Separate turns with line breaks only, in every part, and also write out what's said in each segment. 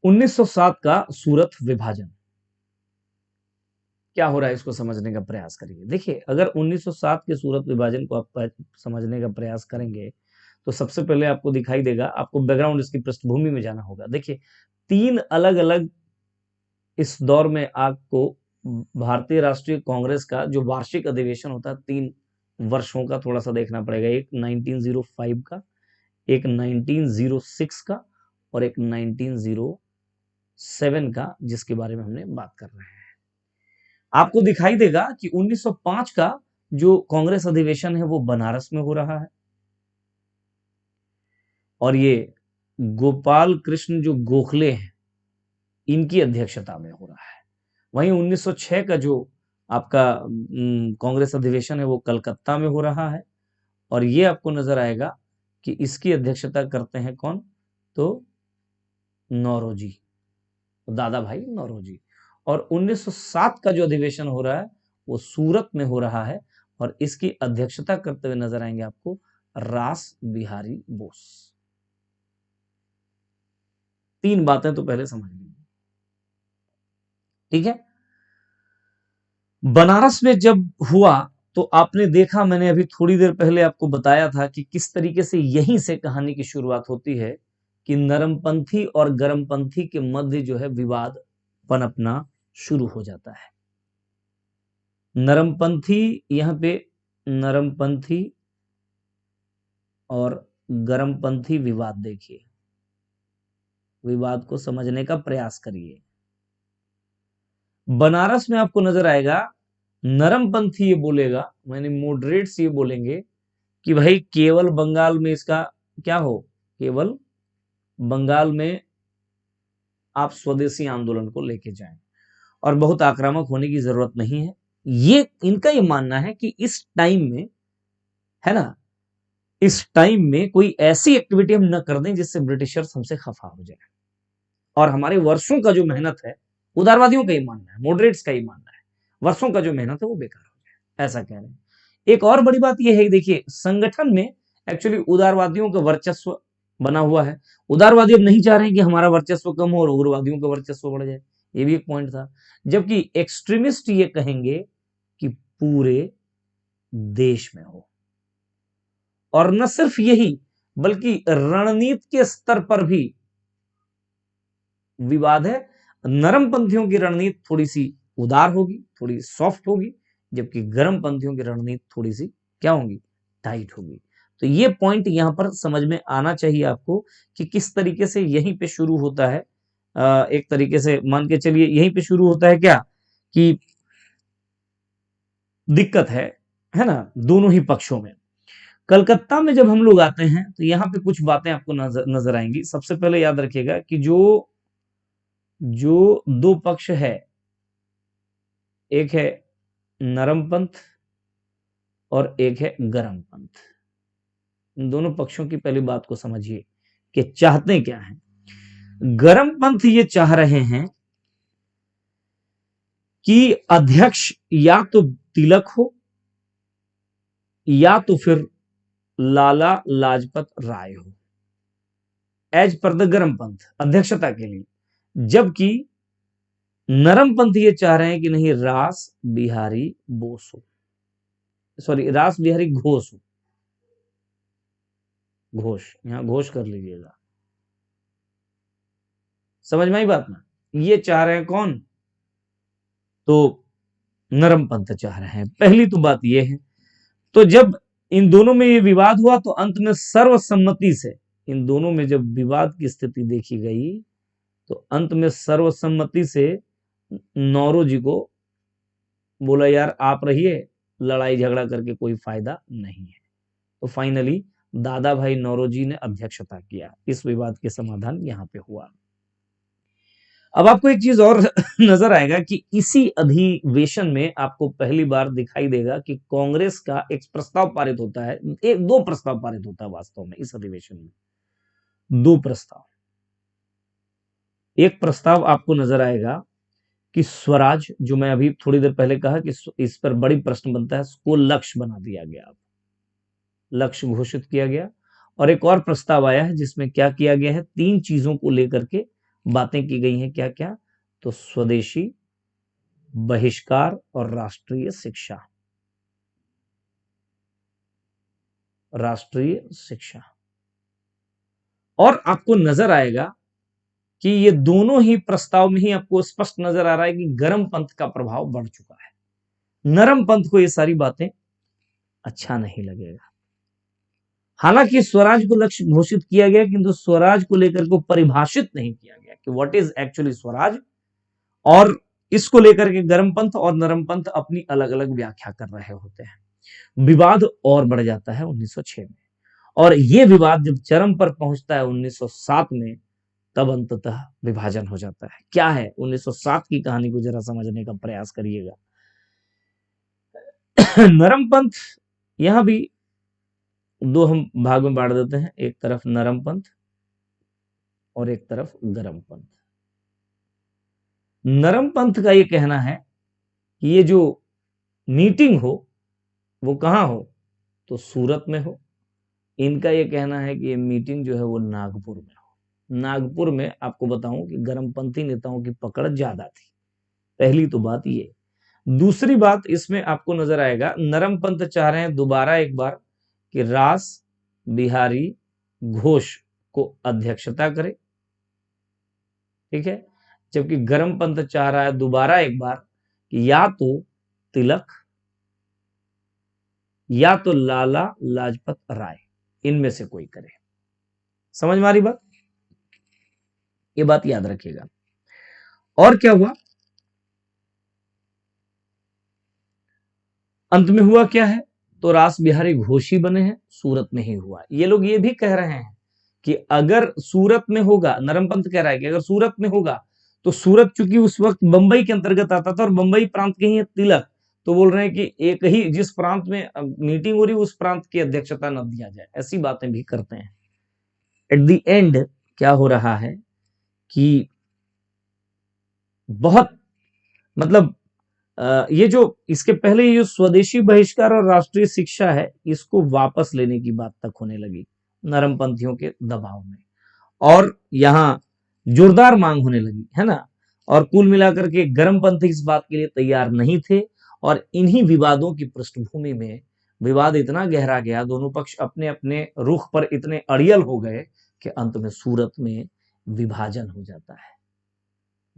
1907 का सूरत विभाजन क्या हो रहा है, इसको समझने का प्रयास करिए। देखिए, अगर 1907 के सूरत विभाजन को आप समझने का प्रयास करेंगे तो सबसे पहले आपको दिखाई देगा, आपको बैकग्राउंड इसकी पृष्ठभूमि में जाना होगा। देखिए, तीन अलग अलग इस दौर में आपको भारतीय राष्ट्रीय कांग्रेस का जो वार्षिक अधिवेशन होता है 3 वर्षों का, थोड़ा सा देखना पड़ेगा। एक 1905 का, एक 1906 का और एक 1907 का, जिसके बारे में हमने बात कर रहे हैं। आपको दिखाई देगा कि 1905 का जो कांग्रेस अधिवेशन है वो बनारस में हो रहा है और ये गोपाल कृष्ण जो गोखले हैं इनकी अध्यक्षता में हो रहा है। वहीं 1906 का जो आपका कांग्रेस अधिवेशन है वो कलकत्ता में हो रहा है और ये आपको नजर आएगा कि इसकी अध्यक्षता करते हैं कौन, तो नौरोजी, दादा भाई नौरोजी। और 1907 का जो अधिवेशन हो रहा है वो सूरत में हो रहा है और इसकी अध्यक्षता करते हुए नजर आएंगे आपको रास बिहारी बोस। तीन बातें तो पहले समझ लीजिए, ठीक है। बनारस में जब हुआ तो आपने देखा, मैंने अभी थोड़ी देर पहले आपको बताया था कि किस तरीके से यहीं से कहानी की शुरुआत होती है कि नरमपंथी और गरमपंथी के मध्य जो है विवाद पनपना शुरू हो जाता है। नरमपंथी, यहां पे नरमपंथी और गरमपंथी विवाद देखिए, विवाद को समझने का प्रयास करिए। बनारस में आपको नजर आएगा नरमपंथी ये बोलेगा, मैंने मॉडरेट्स ये बोलेंगे कि भाई केवल बंगाल में इसका क्या हो, केवल बंगाल में आप स्वदेशी आंदोलन को लेके जाएं और बहुत आक्रामक होने की जरूरत नहीं है। ये इनका ये मानना है कि इस टाइम में, है ना, इस टाइम में कोई ऐसी एक्टिविटी हम न कर दें जिससे ब्रिटिशर्स हमसे खफा हो जाए और हमारे वर्षों का जो मेहनत है, उदारवादियों का ही मानना है, मॉडरेट्स का ही मानना है, वर्षों का जो मेहनत है वो बेकार हो जाए, ऐसा कह रहे हैं। एक और बड़ी बात यह है, देखिए संगठन में एक्चुअली उदारवादियों का वर्चस्व बना हुआ है। उदारवादी अब नहीं चाह रहे हैं कि हमारा वर्चस्व कम हो और उग्रवादियों का वर्चस्व बढ़ जाए, ये भी एक पॉइंट था। जबकि एक्सट्रीमिस्ट ये कहेंगे कि पूरे देश में हो, और न सिर्फ यही बल्कि रणनीति के स्तर पर भी विवाद है। नरम पंथियों की रणनीति थोड़ी सी उदार होगी, थोड़ी सॉफ्ट होगी, जबकि गर्म पंथियों की रणनीति थोड़ी सी क्या होगी, टाइट होगी। तो ये पॉइंट यहां पर समझ में आना चाहिए आपको कि किस तरीके से यहीं पे शुरू होता है। एक तरीके से मान के चलिए यहीं पे शुरू होता है क्या कि दिक्कत है ना, दोनों ही पक्षों में। कलकत्ता में जब हम लोग आते हैं तो यहाँ पे कुछ बातें आपको नजर आएंगी। सबसे पहले याद रखिएगा कि जो जो दो पक्ष है, एक है नरम पंथ और एक है गरम पंथ। इन दोनों पक्षों की पहली बात को समझिए कि चाहते क्या हैं। गरम पंथ ये चाह रहे हैं कि अध्यक्ष या तो तिलक हो या तो फिर लाला लाजपत राय हो, एज पर द गरम पंथ, अध्यक्षता के लिए। जबकि नरम पंथ ये चाह रहे हैं कि नहीं, रास बिहारी बोस हो, सॉरी रास बिहारी घोष हो, घोष, यहां घोष कर लीजिएगा, समझ में आई बात ना। ये चाह रहे हैं कौन, तो नरम पंथ चाह रहे हैं। पहली तो बात ये है। तो जब इन दोनों में ये विवाद हुआ तो अंत में सर्वसम्मति से, इन दोनों में जब विवाद की स्थिति देखी गई तो अंत में सर्वसम्मति से नौरोजी को बोला यार आप रहिए, लड़ाई झगड़ा करके कोई फायदा नहीं है। तो फाइनली दादा भाई नौरोजी ने अध्यक्षता किया, इस विवाद के समाधान यहां पे हुआ। अब आपको एक चीज और नजर आएगा कि इसी अधिवेशन में आपको पहली बार दिखाई देगा कि कांग्रेस का एक प्रस्ताव पारित होता है, एक दो प्रस्ताव पारित होता है वास्तव में इस अधिवेशन में, दो प्रस्ताव। एक प्रस्ताव आपको नजर आएगा कि स्वराज, जो मैं अभी थोड़ी देर पहले कहा कि इस पर बड़ी प्रश्न बनता है, उसको लक्ष्य बना दिया गया, लक्ष्य घोषित किया गया। और एक और प्रस्ताव आया है जिसमें क्या किया गया है, तीन चीजों को लेकर के बातें की गई हैं। क्या क्या? तो स्वदेशी बहिष्कार और राष्ट्रीय शिक्षा। राष्ट्रीय शिक्षा। और आपको नजर आएगा कि ये दोनों ही प्रस्ताव में ही आपको स्पष्ट नजर आ रहा है कि गर्म पंथ का प्रभाव बढ़ चुका है। नरम पंथ को ये सारी बातें अच्छा नहीं लगेगा। हालांकि स्वराज को लक्ष्य घोषित किया गया, किंतु स्वराज को लेकर को परिभाषित नहीं किया गया कि व्हाट इज एक्चुअली स्वराज, और इसको लेकर के गर्म पंथ और नरम पंथ अपनी अलग अलग व्याख्या कर रहे होते हैं। विवाद और बढ़ जाता है 1906 में, और यह विवाद जब चरम पर पहुंचता है 1907 में, तब अंततः विभाजन हो जाता है। क्या है 1907 की कहानी को जरा समझने का प्रयास करिएगा। नरम पंथ, यहां भी दो हम भाग में बांट देते हैं, एक तरफ नरम पंथ और एक तरफ गर्म पंथ। नरम पंथ का यह कहना है कि ये जो मीटिंग हो वो कहां हो, तो सूरत में हो। इनका यह कहना है कि ये मीटिंग जो है वो नागपुर में हो। नागपुर में आपको बताऊं कि गर्मपंथी नेताओं की पकड़ ज्यादा थी। पहली तो बात ये। दूसरी बात इसमें आपको नजर आएगा, नरम पंथ चाह रहे हैं दोबारा एक बार कि रास बिहारी घोष को अध्यक्षता करे, ठीक है। जबकि गर्म पंथ चाह रहा है दोबारा एक बार कि या तो तिलक या तो लाला लाजपत राय, इनमें से कोई करे। समझ में आ रही बात? ये बात याद रखिएगा। और क्या हुआ अंत में? हुआ क्या है, तो रास बिहारी घोष ही बने हैं, सूरत में ही हुआ। ये लोग ये भी कह रहे हैं कि अगर सूरत में होगा, नरम पंथ कह रहा है कि अगर सूरत में होगा, तो सूरत चूंकि उस वक्त बंबई के अंतर्गत आता था और बंबई प्रांत के ही है तिलक, तो बोल रहे हैं कि एक ही जिस प्रांत में मीटिंग हो रही उस प्रांत की अध्यक्षता न दिया जाए। ऐसी बातें भी करते हैं। एट द एंड क्या हो रहा है कि बहुत मतलब ये जो इसके पहले ये जो स्वदेशी बहिष्कार और राष्ट्रीय शिक्षा है, इसको वापस लेने की बात तक होने लगी नरमपंथियों के दबाव में, और यहां जोरदार मांग होने लगी, है ना। और कुल मिलाकर के गर्मपंथी इस बात के लिए तैयार नहीं थे, और इन्हीं विवादों की पृष्ठभूमि में विवाद इतना गहरा गया, दोनों पक्ष अपने अपने रुख पर इतने अड़ियल हो गए कि अंत में सूरत में विभाजन हो जाता है।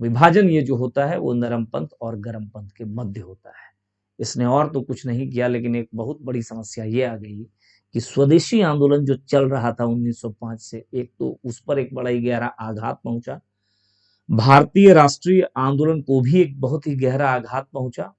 विभाजन ये जो होता है वो नरम पंथ और गर्म पंथ के मध्य होता है। इसने और तो कुछ नहीं किया, लेकिन एक बहुत बड़ी समस्या ये आ गई कि स्वदेशी आंदोलन जो चल रहा था 1905 से, एक तो उस पर एक बड़ा ही गहरा आघात पहुंचा, भारतीय राष्ट्रीय आंदोलन को भी एक बहुत ही गहरा आघात पहुंचा,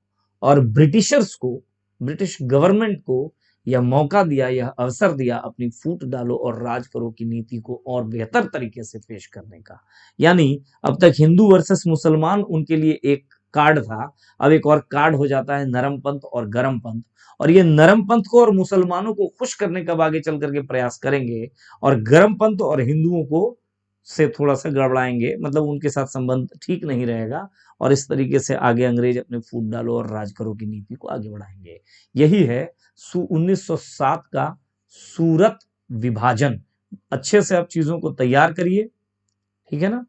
और ब्रिटिशर्स को, ब्रिटिश गवर्नमेंट को यह मौका दिया, यह अवसर दिया अपनी फूट डालो और राज करो की नीति को और बेहतर तरीके से पेश करने का। यानी अब तक हिंदू वर्सेस मुसलमान उनके लिए एक कार्ड था, अब एक और कार्ड हो जाता है नरम पंथ और गर्म पंथ, और ये नरम पंथ को और मुसलमानों को खुश करने का आगे चल करके प्रयास करेंगे, और गर्म पंथ और हिंदुओं को से थोड़ा सा गड़बड़ाएंगे, मतलब उनके साथ संबंध ठीक नहीं रहेगा, और इस तरीके से आगे अंग्रेज अपने फूट डालो और राज करो की नीति को आगे बढ़ाएंगे। यही है 1907 का सूरत विभाजन। अच्छे से आप चीजों को तैयार करिए, ठीक है ना।